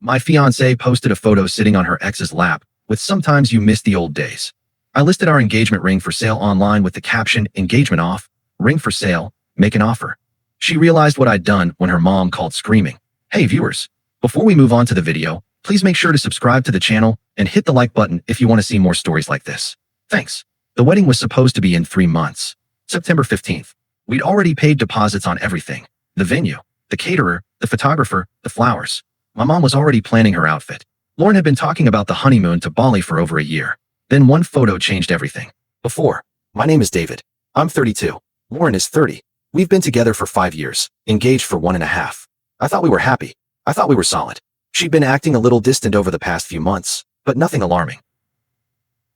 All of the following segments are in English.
My fiancée posted a photo sitting on her ex's lap with "Sometimes you miss the old days." I listed our engagement ring for sale online with the caption "Engagement off, ring for sale, make an offer." She realized what I'd done when her mom called screaming. Hey viewers, before we move on to the video, please make sure to subscribe to the channel and hit the like button if you want to see more stories like this. Thanks. The wedding was supposed to be in 3 months. September 15th. We'd already paid deposits on everything. The venue, the caterer, the photographer, the flowers. My mom was already planning her outfit. Lauren had been talking about the honeymoon to Bali for over a year. Then one photo changed everything. Before, my name is David. I'm 32. Lauren is 30. We've been together for 5 years, engaged for 1.5. I thought we were happy. I thought we were solid. She'd been acting a little distant over the past few months, but nothing alarming.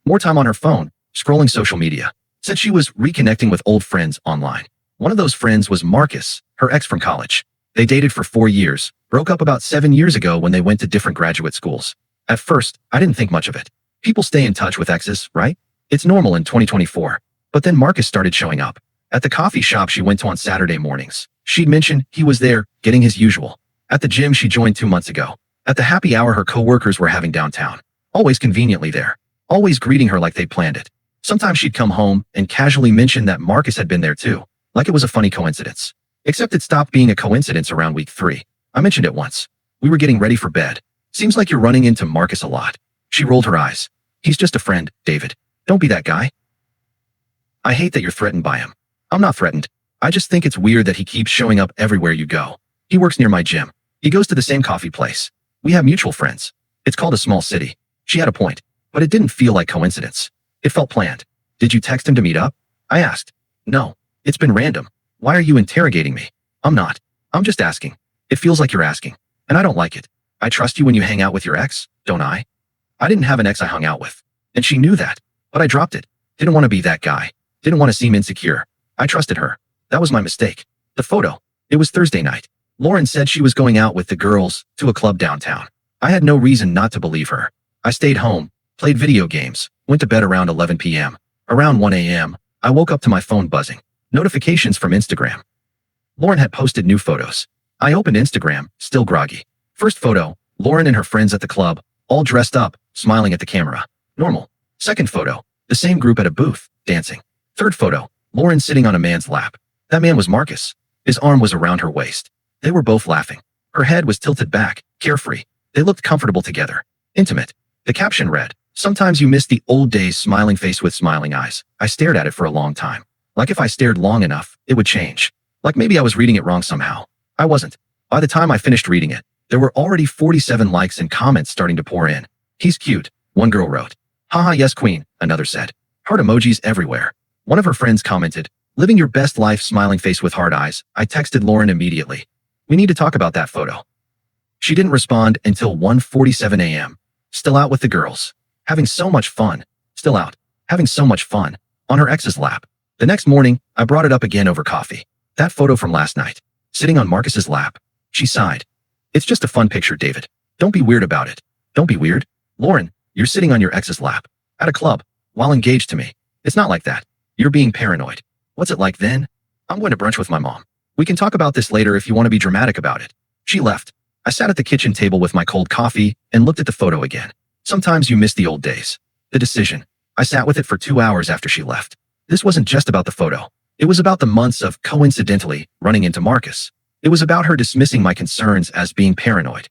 More time on her phone, scrolling social media. Said she was reconnecting with old friends online. One of those friends was Marcus, her ex from college. They dated for 4 years, broke up about 7 years ago when they went to different graduate schools. At first, I didn't think much of it. People stay in touch with exes, right? It's normal in 2024. But then Marcus started showing up. At the coffee shop she went to on Saturday mornings, she'd mentioned he was there, getting his usual. At the gym she joined 2 months ago. At the happy hour her co-workers were having downtown. Always conveniently there. Always greeting her like they planned it. Sometimes she'd come home and casually mention that Marcus had been there too, like it was a funny coincidence. Except it stopped being a coincidence around week 3. I mentioned it once. We were getting ready for bed. Seems like you're running into Marcus a lot. She rolled her eyes. He's just a friend, David. Don't be that guy. I hate that you're threatened by him. I'm not threatened. I just think it's weird that he keeps showing up everywhere you go. He works near my gym. He goes to the same coffee place. We have mutual friends. It's called a small city. She had a point, but it didn't feel like coincidence. It felt planned. Did you text him to meet up? I asked. No. It's been random. Why are you interrogating me? I'm not. I'm just asking. It feels like you're asking, and I don't like it. I trust you when you hang out with your ex, don't I? I didn't have an ex I hung out with, and she knew that, but I dropped it. Didn't want to be that guy. Didn't want to seem insecure. I trusted her. That was my mistake. The photo. It was Thursday night. Lauren said she was going out with the girls to a club downtown. I had no reason not to believe her. I stayed home, played video games, went to bed around 11 p.m. Around 1 a.m., I woke up to my phone buzzing. Notifications from Instagram. Lauren had posted new photos. I opened Instagram, still groggy. First photo, Lauren and her friends at the club, all dressed up, smiling at the camera. Normal. Second photo, the same group at a booth, dancing. Third photo, Lauren sitting on a man's lap. That man was Marcus. His arm was around her waist. They were both laughing. Her head was tilted back, carefree. They looked comfortable together. Intimate. The caption read, "Sometimes you miss the old days, smiling face with smiling eyes." I stared at it for a long time. Like if I stared long enough, it would change. Like maybe I was reading it wrong somehow. I wasn't. By the time I finished reading it, there were already 47 likes and comments starting to pour in. "He's cute," one girl wrote. "Haha, yes queen," another said. Heart emojis everywhere. One of her friends commented, "Living your best life, smiling face with hard eyes." I texted Lauren immediately. "We need to talk about that photo." She didn't respond until 1:47 a.m. Still out with the girls. Having so much fun. Still out. Having so much fun. On her ex's lap. The next morning, I brought it up again over coffee. That photo from last night. Sitting on Marcus's lap. She sighed. "It's just a fun picture, David. Don't be weird about it." Don't be weird? Lauren, you're sitting on your ex's lap. At a club. While engaged to me. It's not like that. You're being paranoid. What's it like then? I'm going to brunch with my mom. We can talk about this later if you want to be dramatic about it. She left. I sat at the kitchen table with my cold coffee and looked at the photo again. Sometimes you miss the old days. The decision. I sat with it for 2 hours after she left. This wasn't just about the photo. It was about the months of coincidentally running into Marcus. It was about her dismissing my concerns as being paranoid.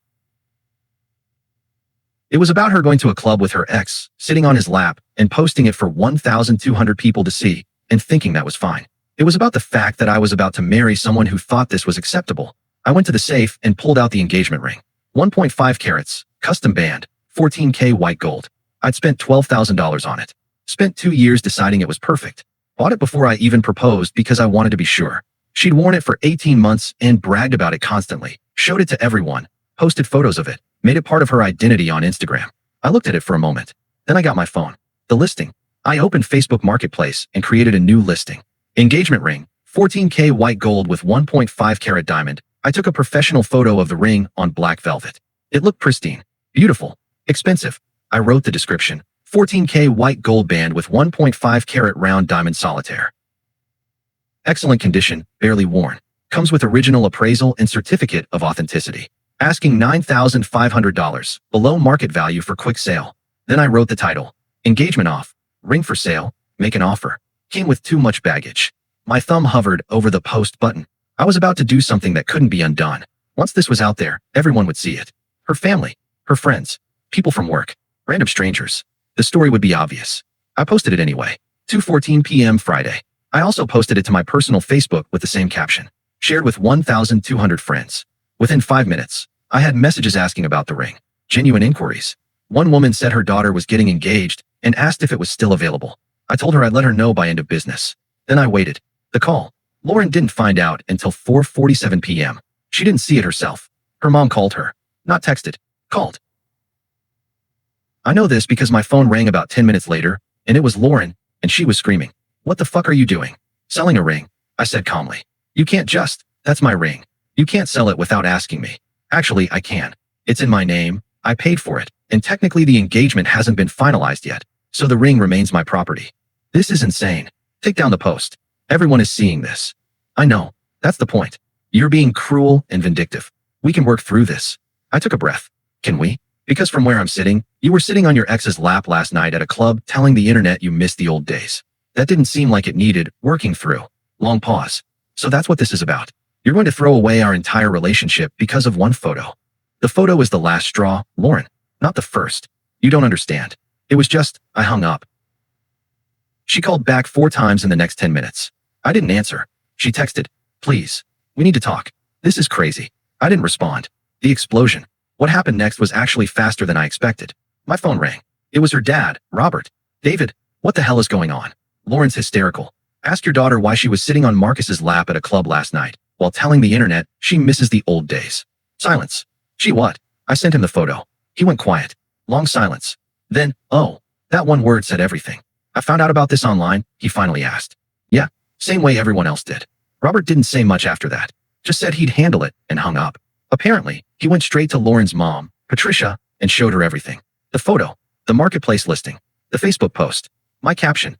It was about her going to a club with her ex, sitting on his lap, and posting it for 1,200 people to see, and thinking that was fine. It was about the fact that I was about to marry someone who thought this was acceptable. I went to the safe and pulled out the engagement ring. 1.5 carats, custom band, 14K white gold. I'd spent $12,000 on it. Spent 2 years deciding it was perfect. Bought it before I even proposed because I wanted to be sure. She'd worn it for 18 months and bragged about it constantly. Showed it to everyone. Posted photos of it. Made it part of her identity on Instagram. I looked at it for a moment. Then I got my phone. The listing. I opened Facebook Marketplace and created a new listing. Engagement ring. 14K white gold with 1.5 carat diamond. I took a professional photo of the ring on black velvet. It looked pristine. Beautiful. Expensive. I wrote the description. 14K white gold band with 1.5 carat round diamond solitaire. Excellent condition, barely worn. Comes with original appraisal and certificate of authenticity. asking $9,500, below market value for quick sale. Then I wrote the title, engagement off, ring for sale, make an offer. Came with too much baggage. My thumb hovered over the post button. I was about to do something that couldn't be undone. Once this was out there, everyone would see it. Her family, her friends, people from work, random strangers. The story would be obvious. I posted it anyway. 2:14 p.m. Friday. I also posted it to my personal Facebook with the same caption. Shared with 1,200 friends. Within 5 minutes, I had messages asking about the ring. Genuine inquiries. One woman said her daughter was getting engaged and asked if it was still available. I told her I'd let her know by end of business. Then I waited. The call. Lauren didn't find out until 4:47 p.m. She didn't see it herself. Her mom called her. Not texted. Called. I know this because my phone rang about 10 minutes later, and it was Lauren, and she was screaming. What the fuck are you doing? Selling a ring, I said calmly. You can't just, that's my ring. You can't sell it without asking me. Actually, I can. It's in my name, I paid for it, and technically the engagement hasn't been finalized yet, so the ring remains my property. This is insane. Take down the post. Everyone is seeing this. I know, that's the point. You're being cruel and vindictive. We can work through this. I took a breath. Can we? Because from where I'm sitting, you were sitting on your ex's lap last night at a club telling the internet you missed the old days. That didn't seem like it needed working through. Long pause. So that's what this is about. You're going to throw away our entire relationship because of one photo. The photo is the last straw, Lauren, not the first. You don't understand. It was just, I hung up. She called back 4 times in the next 10 minutes. I didn't answer. She texted, please, we need to talk. This is crazy. I didn't respond. The explosion. What happened next was actually faster than I expected. My phone rang. It was her dad, Robert. David, what the hell is going on? Lauren's hysterical. Ask your daughter why she was sitting on Marcus's lap at a club last night, while telling the internet she misses the old days. Silence. She what? I sent him the photo. He went quiet. Long silence. Then, oh, that one word said everything. I found out about this online, he finally asked. Yeah, same way everyone else did. Robert didn't say much after that. Just said he'd handle it and hung up. Apparently, he went straight to Lauren's mom, Patricia, and showed her everything. The photo, the marketplace listing, the Facebook post, my caption.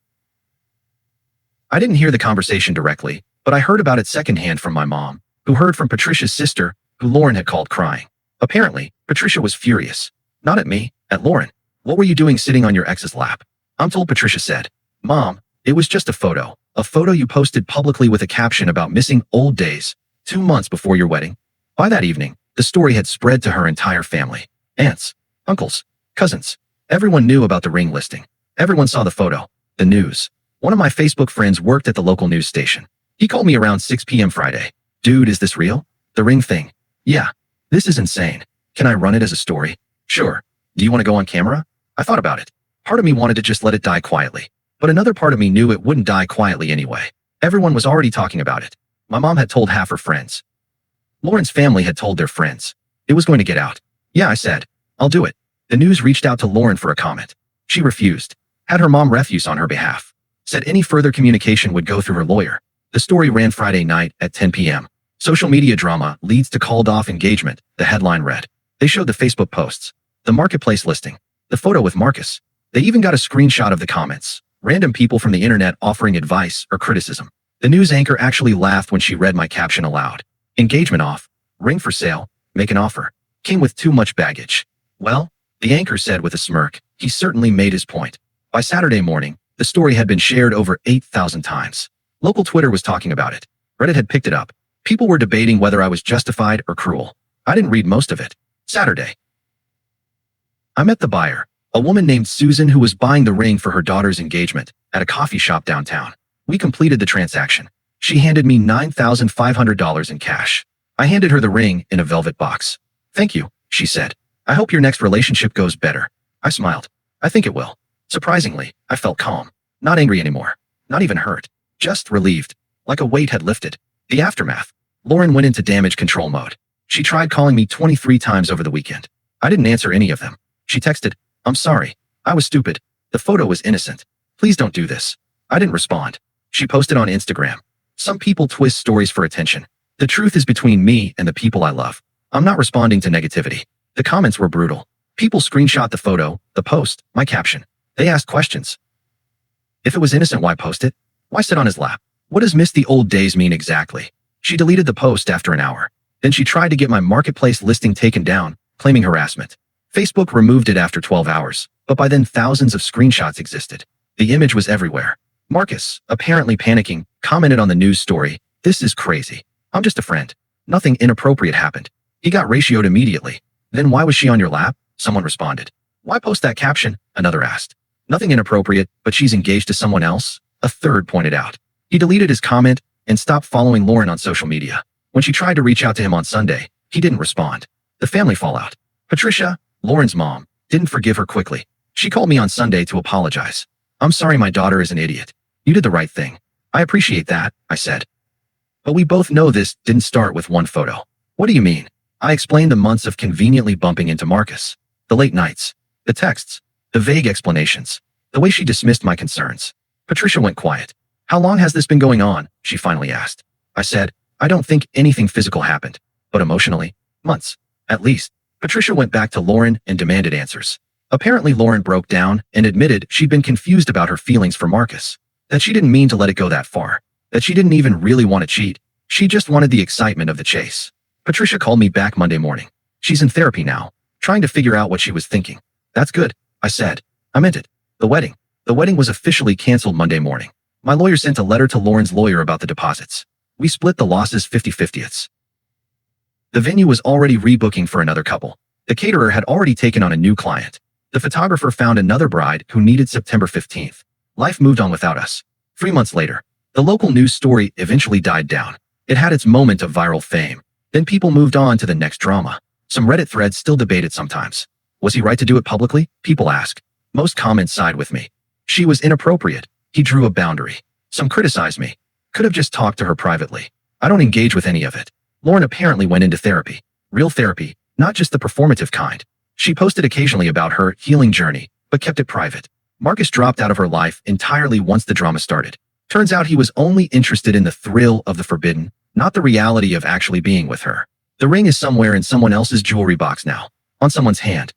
I didn't hear the conversation directly, but I heard about it secondhand from my mom, who heard from Patricia's sister, who Lauren had called crying. Apparently, Patricia was furious. Not at me, at Lauren. What were you doing sitting on your ex's lap? I'm told Patricia said, Mom, it was just a photo you posted publicly with a caption about missing old days, 2 months before your wedding. By that evening, the story had spread to her entire family. Aunts, uncles, cousins. Everyone knew about the ring listing. Everyone saw the photo, the news. One of my Facebook friends worked at the local news station. He called me around 6 p.m. Friday. Dude, is this real? The ring thing. Yeah. This is insane. Can I run it as a story? Sure. Do you want to go on camera? I thought about it. Part of me wanted to just let it die quietly. But another part of me knew it wouldn't die quietly anyway. Everyone was already talking about it. My mom had told half her friends. Lauren's family had told their friends. It was going to get out. Yeah, I said. I'll do it. The news reached out to Lauren for a comment. She refused. Had her mom refuse on her behalf. Said any further communication would go through her lawyer. The story ran Friday night at 10 p.m. Social media drama leads to called off engagement, the headline read. They showed the Facebook posts, the marketplace listing, the photo with Marcus. They even got a screenshot of the comments. Random people from the internet offering advice or criticism. The news anchor actually laughed when she read my caption aloud. Engagement off, ring for sale, make an offer. Came with too much baggage. Well, the anchor said with a smirk, he certainly made his point. By Saturday morning, the story had been shared over 8,000 times. Local Twitter was talking about it. Reddit had picked it up. People were debating whether I was justified or cruel. I didn't read most of it. Saturday. I met the buyer, a woman named Susan who was buying the ring for her daughter's engagement, at a coffee shop downtown. We completed the transaction. She handed me $9,500 in cash. I handed her the ring in a velvet box. Thank you, she said. I hope your next relationship goes better. I smiled. I think it will. Surprisingly, I felt calm. Not angry anymore. Not even hurt. Just relieved. Like a weight had lifted. The aftermath. Lauren went into damage control mode. She tried calling me 23 times over the weekend. I didn't answer any of them. She texted, I'm sorry. I was stupid. The photo was innocent. Please don't do this. I didn't respond. She posted on Instagram. Some people twist stories for attention. The truth is between me and the people I love. I'm not responding to negativity. The comments were brutal. People screenshot the photo, the post, my caption. They asked questions. If it was innocent, why post it? Why sit on his lap? What does miss the old days mean exactly? She deleted the post after an hour. Then she tried to get my marketplace listing taken down, claiming harassment. Facebook removed it after 12 hours, but by then thousands of screenshots existed. The image was everywhere. Marcus, apparently panicking, commented on the news story, "This is crazy. I'm just a friend. Nothing inappropriate happened." He got ratioed immediately. "Then why was she on your lap?" Someone responded. "Why post that caption?" Another asked. "Nothing inappropriate, but she's engaged to someone else," a third pointed out. He deleted his comment and stopped following Lauren on social media. When she tried to reach out to him on Sunday, he didn't respond. The family fallout. Patricia, Lauren's mom, didn't forgive her quickly. She called me on Sunday to apologize. "I'm sorry my daughter is an idiot. You did the right thing." "I appreciate that," I said. "But we both know this didn't start with one photo." "What do you mean?" I explained the months of conveniently bumping into Marcus. The late nights. The texts. The vague explanations. The way she dismissed my concerns. Patricia went quiet. "How long has this been going on?" she finally asked. I said, "I don't think anything physical happened. But emotionally? Months. At least." Patricia went back to Lauren and demanded answers. Apparently Lauren broke down and admitted she'd been confused about her feelings for Marcus. That she didn't mean to let it go that far. That she didn't even really want to cheat. She just wanted the excitement of the chase. Patricia called me back Monday morning. She's in therapy now, trying to figure out what she was thinking. "That's good," I said. I meant it. The wedding was officially canceled Monday morning. My lawyer sent a letter to Lauren's lawyer about the deposits. We split the losses 50-50ths. The venue was already rebooking for another couple. The caterer had already taken on a new client. The photographer found another bride who needed September 15th. Life moved on without us. 3 months later, the local news story eventually died down. It had its moment of viral fame. Then people moved on to the next drama. Some Reddit threads still debated sometimes. Was he right to do it publicly? People ask. Most comments side with me. She was inappropriate. He drew a boundary. Some criticized me. Could have just talked to her privately. I don't engage with any of it. Lauren apparently went into therapy. Real therapy, not just the performative kind. She posted occasionally about her healing journey, but kept it private. Marcus dropped out of her life entirely once the drama started. Turns out he was only interested in the thrill of the forbidden, not the reality of actually being with her. The ring is somewhere in someone else's jewelry box now, on someone's hand.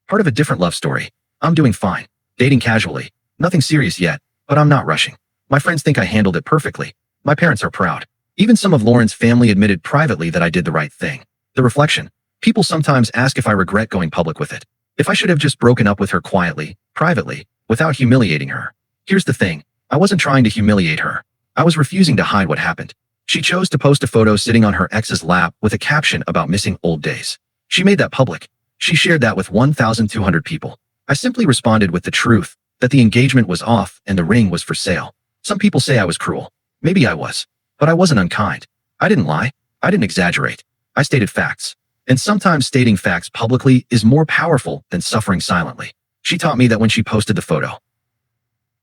Part of a different love story. I'm doing fine, dating casually, nothing serious yet, but I'm not rushing. My friends think I handled it perfectly. My parents are proud. Even some of Lauren's family admitted privately that I did the right thing. The reflection. People sometimes ask if I regret going public with it. If I should have just broken up with her quietly, privately, without humiliating her. Here's the thing. I wasn't trying to humiliate her. I was refusing to hide what happened. She chose to post a photo sitting on her ex's lap with a caption about missing old days. She made that public. She shared that with 1,200 people. I simply responded with the truth, that the engagement was off and the ring was for sale. Some people say I was cruel. Maybe I was. But I wasn't unkind. I didn't lie. I didn't exaggerate. I stated facts. And sometimes stating facts publicly is more powerful than suffering silently. She taught me that when she posted the photo.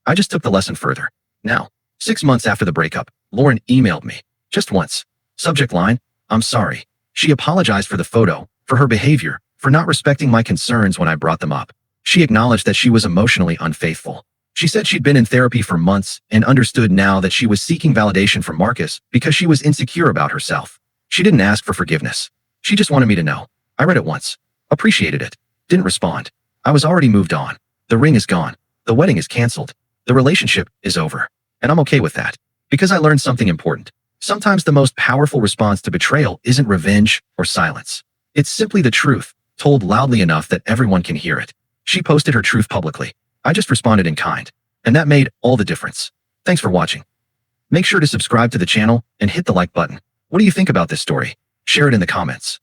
I just took the lesson further. Now, 6 months after the breakup, Lauren emailed me. Just once. Subject line, "I'm sorry." She apologized for the photo, for her behavior, for not respecting my concerns when I brought them up. She acknowledged that she was emotionally unfaithful. She said she'd been in therapy for months and understood now that she was seeking validation from Marcus because she was insecure about herself. She didn't ask for forgiveness. She just wanted me to know. I read it once. Appreciated it. Didn't respond. I was already moved on. The ring is gone. The wedding is canceled. The relationship is over. And I'm okay with that. Because I learned something important. Sometimes the most powerful response to betrayal isn't revenge or silence. It's simply the truth, told loudly enough that everyone can hear it. She posted her truth publicly. I just responded in kind. And that made all the difference. Thanks for watching. Make sure to subscribe to the channel and hit the like button. What do you think about this story? Share it in the comments.